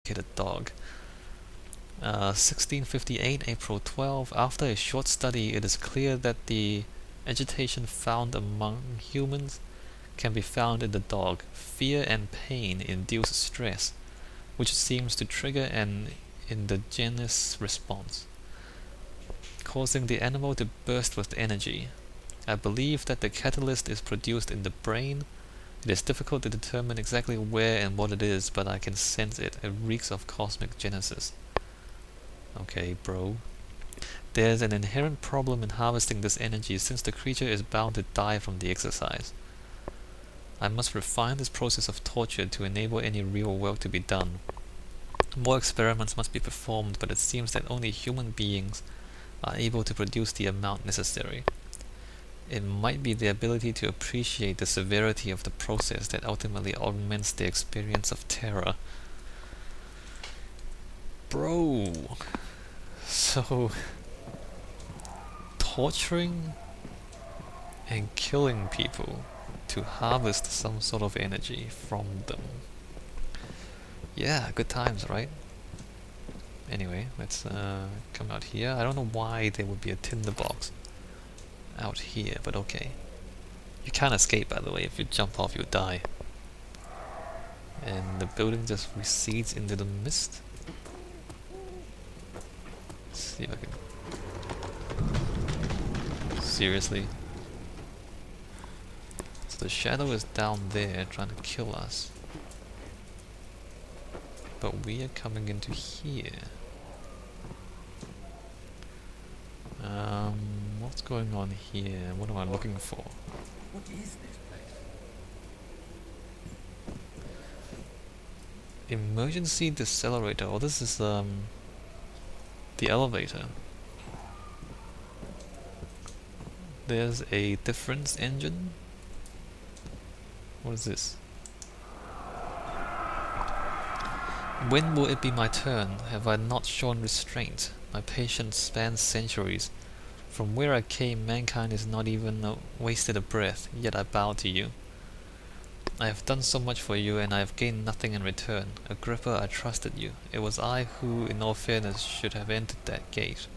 domesticated dog. 1658, April 12. After a short study, it is clear that the agitation found among humans can be found in the dog. Fear and pain induce stress, which seems to trigger an endogenous response, causing the animal to burst with energy. I believe that the catalyst is produced in the brain. It is difficult to determine exactly where and what it is, but I can sense it. It reeks of cosmic genesis. Okay, bro. There's an inherent problem in harvesting this energy since the creature is bound to die from the exercise. I must refine this process of torture to enable any real work to be done. More experiments must be performed, but it seems that only human beings are able to produce the amount necessary. It might be the ability to appreciate the severity of the process that ultimately augments the experience of terror. Bro! So, torturing and killing people to harvest some sort of energy from them. Yeah, good times, right? Anyway, let's come out here. I don't know why there would be a tinderbox out here, but okay. You can't escape, by the way. If you jump off, you die. And the building just recedes into the mist. Let's see if I can... Seriously? So the shadow is down there trying to kill us. But we are coming into here. What's going on here? What am I looking for? What is this place? Emergency decelerator. Oh, this is the elevator. There's a difference engine. What is this? When will it be my turn? Have I not shown restraint? My patience spans centuries. From where I came, mankind is not even wasted a breath, yet I bow to you. I have done so much for you, and I have gained nothing in return. Agrippa, I trusted you. It was I who, in all fairness, should have entered that gate.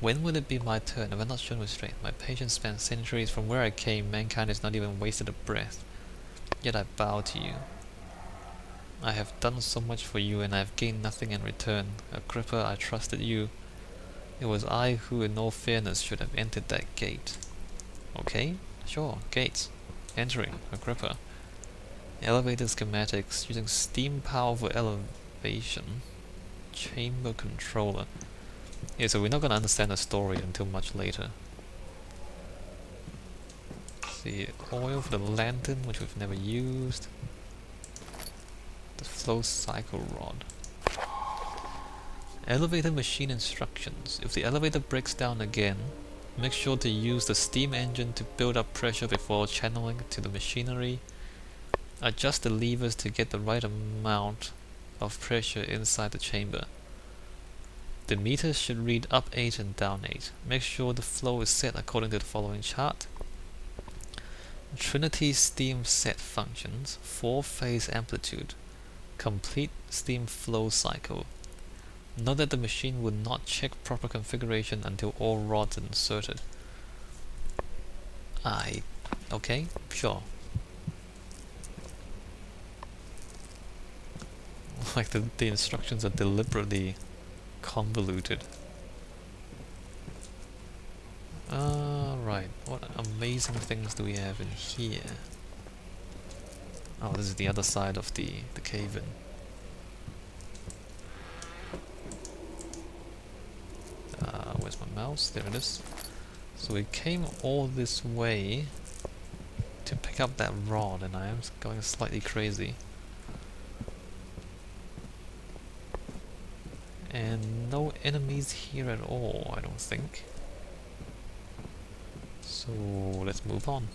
When will it be my turn? Have I not shown restraint? My patience spans centuries. From where I came, mankind is not even wasted a breath, yet I bow to you. I have done so much for you, and I have gained nothing in return. Agrippa, I trusted you. It was I who, in all fairness, should have entered that gate. Okay, sure, gates. Entering, Agrippa. Elevator schematics, using steam power for elevation. Chamber controller. Yeah, so we're not going to understand the story until much later. Let's see, oil for the lantern, which we've never used. The flow cycle rod. Elevator machine instructions. If the elevator breaks down again, make sure to use the steam engine to build up pressure before channeling to the machinery. Adjust the levers to get the right amount of pressure inside the chamber. The meters should read up 8 and down 8. Make sure the flow is set according to the following chart. Trinity steam set functions, 4-phase amplitude, complete steam flow cycle. Note that the machine would not check proper configuration until all rods are inserted. Okay, sure. Like the instructions are deliberately convoluted. Right. What amazing things do we have in here? Oh, this is the other side of the cave-in. Where's my mouse? There it is. So we came all this way to pick up that rod, and I am going slightly crazy. And no enemies here at all, I don't think. So let's move on.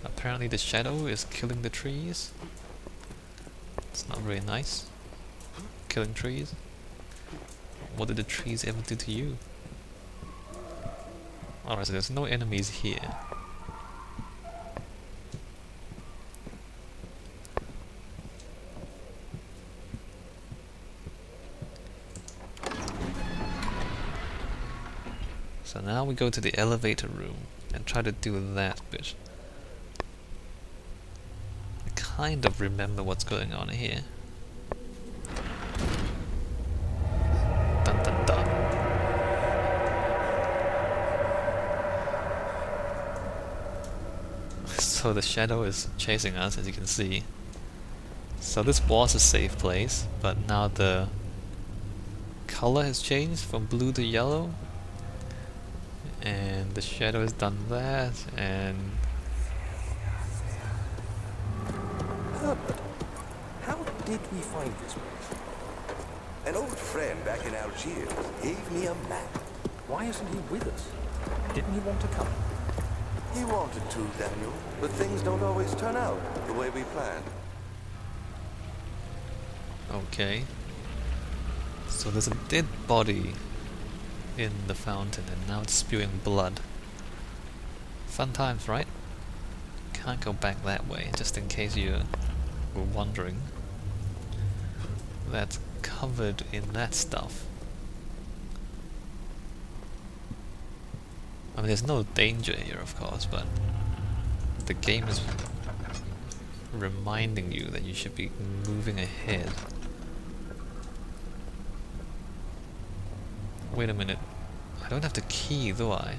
Apparently the shadow is killing the trees. It's not very nice. Killing trees. What did the trees ever do to you? Alright, so there's no enemies here. So now we go to the elevator room and try to do that bit. I kind of remember what's going on here. Dun dun dun. So the shadow is chasing us, as you can see. So this was a safe place, but now the color has changed from blue to yellow. And the shadow has done that, and... Herbert, how did we find this place? An old friend back in Algiers gave me a map. Why isn't he with us? Didn't he want to come? He wanted to, Daniel, but things don't always turn out the way we planned. Okay. So there's a dead body in the fountain, and now it's spewing blood. Fun times, right? Can't go back that way, just in case you were wondering. That's covered in that stuff. I mean, there's no danger here, of course, but the game is reminding you that you should be moving ahead. Wait a minute. I don't have the key, do I?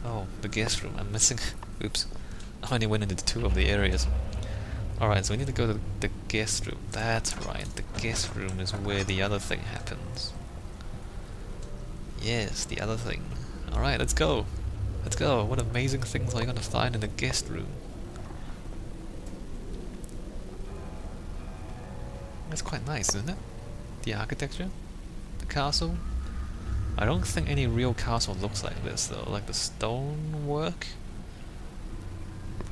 Oh, the guest room. I'm missing... Oops. I only went into 2 of the areas. Alright, so we need to go to the guest room. That's right, the guest room is where the other thing happens. Yes, the other thing. Alright, let's go. Let's go. What amazing things are you gonna find in the guest room? That's quite nice, isn't it? The architecture? The castle? I don't think any real castle looks like this though, like the stone work.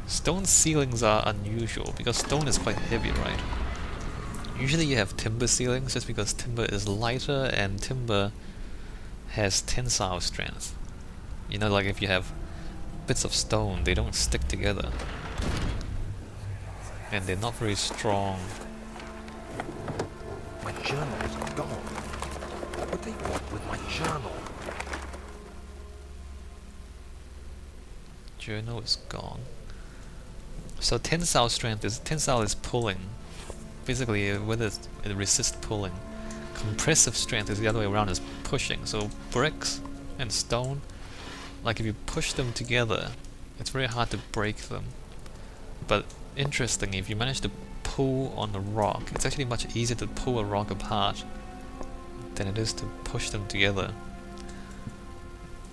Stone ceilings are unusual because stone is quite heavy, right? Usually you have timber ceilings just because timber is lighter and timber has tensile strength. You know, like if you have bits of stone, they don't stick together. And they're not very strong. My journals are gone. What would they want with my journal? Journal is gone. So tensile strength is... tensile is pulling. Basically, whether it resists pulling. Compressive strength is the other way around, is pushing. So bricks and stone, like if you push them together, it's very hard to break them. But interestingly, if you manage to pull on a rock, it's actually much easier to pull a rock apart than it is to push them together.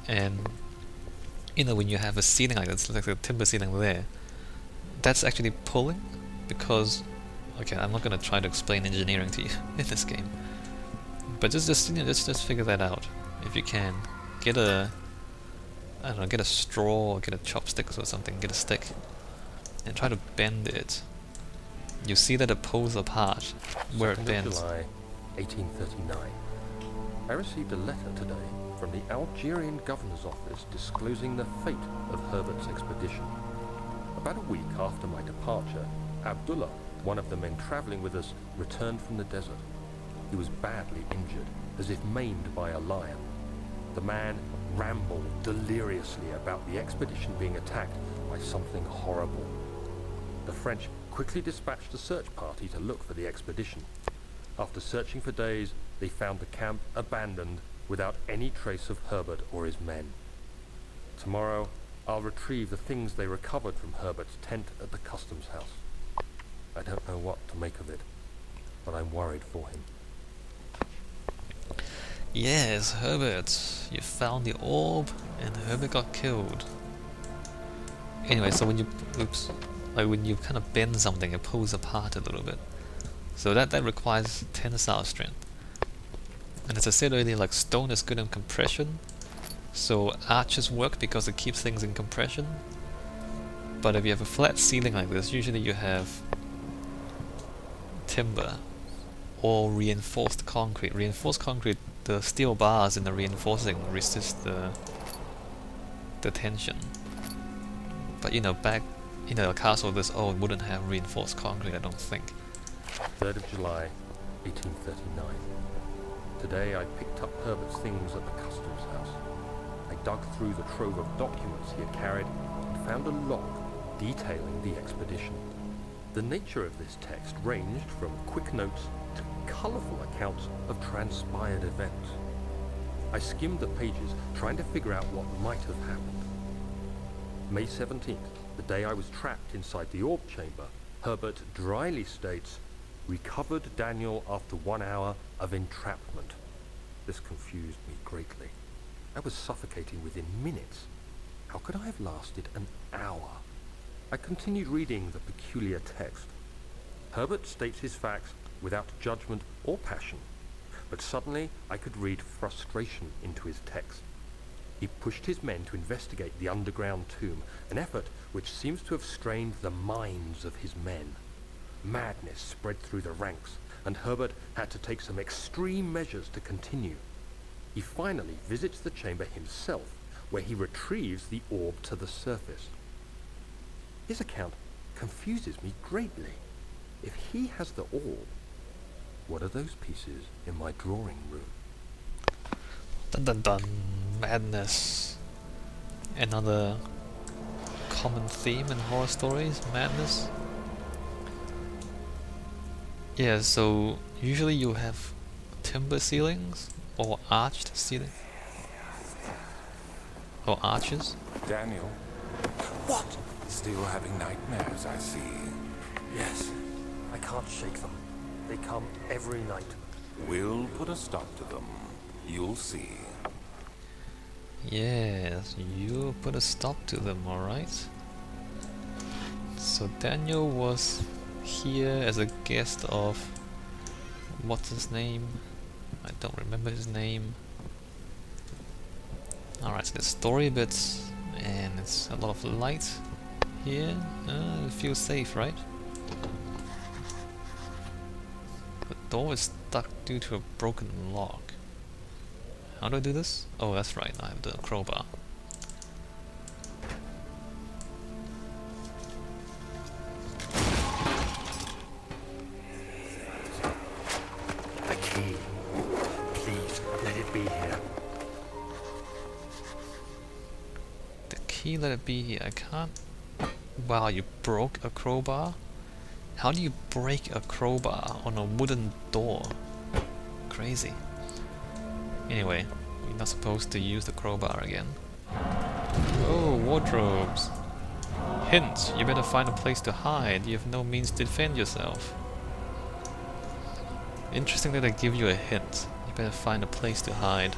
And you know, when you have a ceiling like this, like a timber ceiling there, that's actually pulling because... okay, I'm not going to try to explain engineering to you in this game, but just you know, just figure that out if you can. Get a... I don't know, get a straw or get a chopsticks or something, get a stick, and try to bend it. You see that it pulls apart where it bends. July 1839. I received a letter today from the Algerian governor's office disclosing the fate of Herbert's expedition. About a week after my departure, Abdullah, one of the men travelling with us, returned from the desert. He was badly injured, as if maimed by a lion. The man rambled deliriously about the expedition being attacked by something horrible. The French quickly dispatched a search party to look for the expedition. After searching for days, they found the camp abandoned without any trace of Herbert or his men. Tomorrow, I'll retrieve the things they recovered from Herbert's tent at the customs house. I don't know what to make of it, but I'm worried for him. Yes, Herbert. You found the orb and Herbert got killed. Anyway, so when you... oops. Like when you kind of bend something, it pulls apart a little bit. So that requires tensile strength. And as I said earlier, like stone is good in compression. So arches work because it keeps things in compression. But if you have a flat ceiling like this, usually you have timber or reinforced concrete. Reinforced concrete, the steel bars in the reinforcing resist the the tension. But you know, back in a castle this old wouldn't have reinforced concrete, I don't think. 3rd of July, 1839. Today I picked up Herbert's things at the customs house. I dug through the trove of documents he had carried and found a log detailing the expedition. The nature of this text ranged from quick notes to colourful accounts of transpired events. I skimmed the pages, trying to figure out what might have happened. May 17th, the day I was trapped inside the orb chamber, Herbert dryly states, "Recovered Daniel after 1 hour of entrapment." This confused me greatly. I was suffocating within minutes. How could I have lasted an hour? I continued reading the peculiar text. Herbert states his facts without judgment or passion, but suddenly I could read frustration into his text. He pushed his men to investigate the underground tomb, an effort which seems to have strained the minds of his men. Madness spread through the ranks, and Herbert had to take some extreme measures to continue. He finally visits the chamber himself, where he retrieves the orb to the surface. His account confuses me greatly. If he has the orb, what are those pieces in my drawing room? Dun dun dun. Madness. Another common theme in horror stories, madness. Yeah, so usually you have timber ceilings or arched ceiling or arches. Daniel? What? Still having nightmares, I see. Yes. I can't shake them. They come every night. We'll put a stop to them. You'll see. Yes, you put a stop to them, alright? So Daniel was here as a guest of... what's his name? I don't remember his name. Alright, so there's story bits, and it's a lot of light here. It feels safe, right? The door is stuck due to a broken lock. How do I do this? Oh, that's right, I have the crowbar. The key. Please, let it be here. The key, let it be here. I can't... Wow, you broke a crowbar? How do you break a crowbar on a wooden door? Crazy. Anyway, we're not supposed to use the crowbar again. Oh, wardrobes! Hint, you better find a place to hide. You have no means to defend yourself. Interesting that they give you a hint. You better find a place to hide.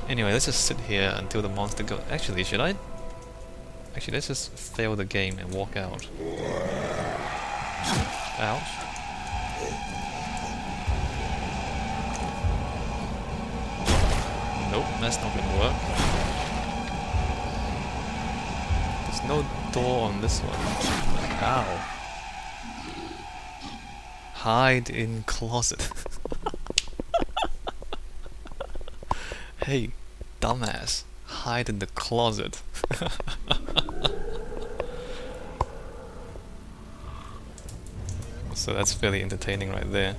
Anyway, let's just sit here until the monster goes. Actually, should I? Actually, let's just fail the game and walk out. Ouch. Nope, that's not gonna work. There's no door on this one. Ow. Hide in closet. Hey, dumbass. Hide in the closet. So that's fairly entertaining right there.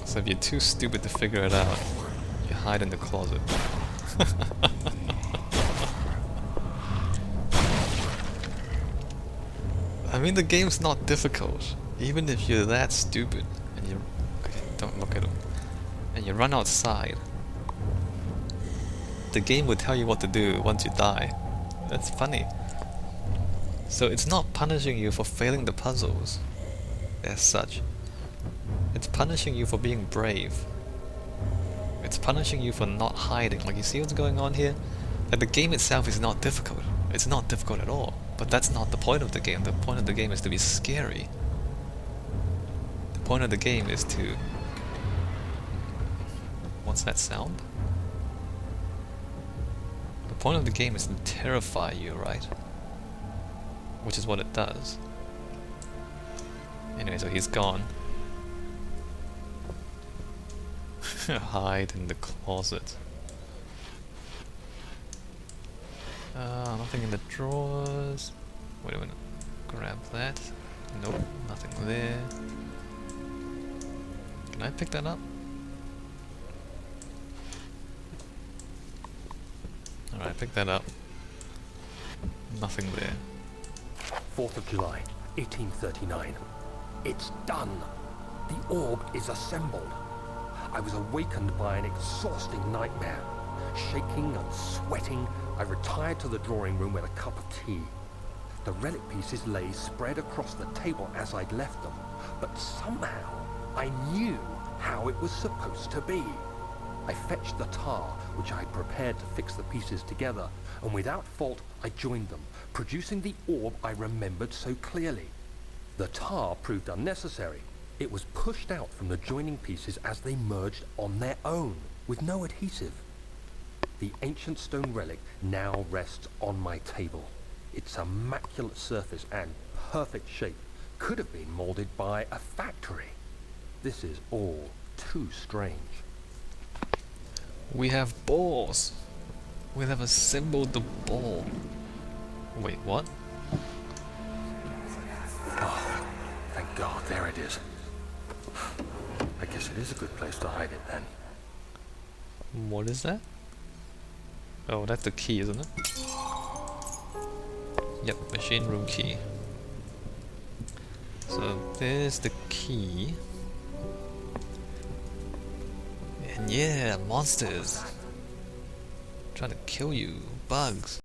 So if you're too stupid to figure it out, you hide in the closet. I mean, the game's not difficult. Even if you're that stupid and you... Okay, don't look at him. And you run outside, the game will tell you what to do once you die. That's funny. So it's not punishing you for failing the puzzles as such. It's punishing you for being brave. It's punishing you for not hiding. Like, you see what's going on here? Like, the game itself is not difficult. It's not difficult at all. But that's not the point of the game. The point of the game is to be scary. The point of the game is to... What's that sound? The point of the game is to terrify you, right? Which is what it does. Anyway, so he's gone. Hide in the closet. Nothing in the drawers. Wait a minute. Grab that. Nope, nothing there. Can I pick that up? Alright, pick that up. Nothing there. 4th of July, 1839. It's done. The orb is assembled. I was awakened by an exhausting nightmare. Shaking and sweating, I retired to the drawing room with a cup of tea. The relic pieces lay spread across the table as I'd left them, but somehow I knew how it was supposed to be. I fetched the tar, which I had prepared to fix the pieces together, and without fault I joined them, producing the orb I remembered so clearly. The tar proved unnecessary. It was pushed out from the joining pieces as they merged on their own, with no adhesive. The ancient stone relic now rests on my table. Its immaculate surface and perfect shape could have been molded by a factory. This is all too strange. We have balls! We have assembled the ball. Wait, what? Oh, thank God, there it is. I guess it is a good place to hide it then. What is that? Oh, that's the key, isn't it? Yep, machine room key. So there's the key. And yeah, monsters! Trying to kill you. Bugs.